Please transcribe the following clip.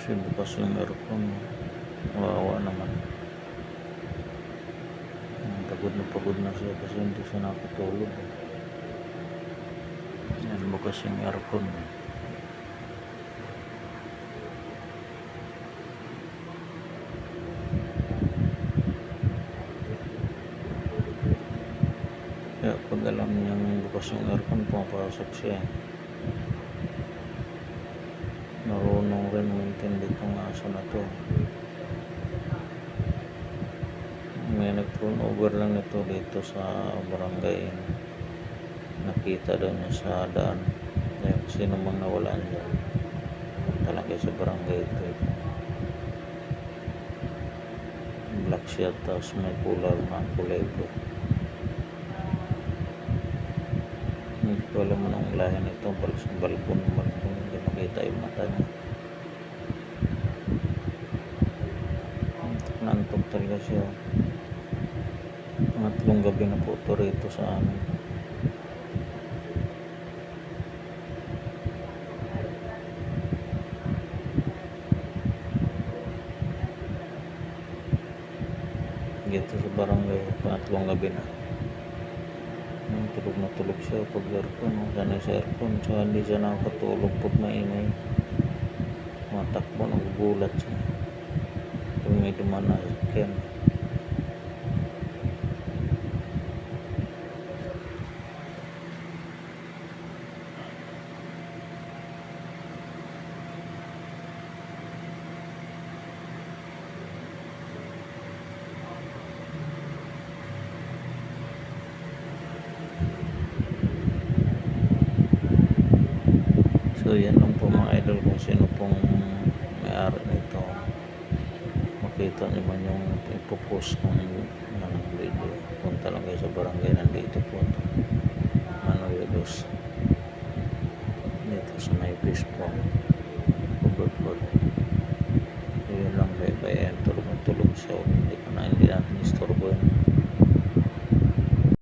Kasi bukas yung aircon, kawawa naman. Pagod na siya kasi hindi siya nakatulog. Yan, bukas yung aircon. Kaya pag alam niyang bukas yung aircon, pumapasok siya. Marunong rin maintain itong aso na to. May nag-turnover lang ito dito sa barangay. Nakita daw niya sa daan. Sino mang nawalaan dyan. Talaga sa barangay ito. Black siya, tapos may kulay na kulay ito. Hindi ko alam anong lahi nito. Balkon. Hindi makita yung mata niya. Nantok talaga siya. Pangatlong gabi na po ito rito sa amin. Dito sa barangay, pangatlong gabi na. Tulog siya pag aircon. Sanay sa aircon, so hindi siya nakakatulog pag maingay. Matakbo, nagugulat siya pag may dumaan na sasakyan. So yan lang po mga idol, kung sino pong may-ari nito, makita nyo man yung ipopost ng video, punta lang kayo sa barangay, nandito po ito.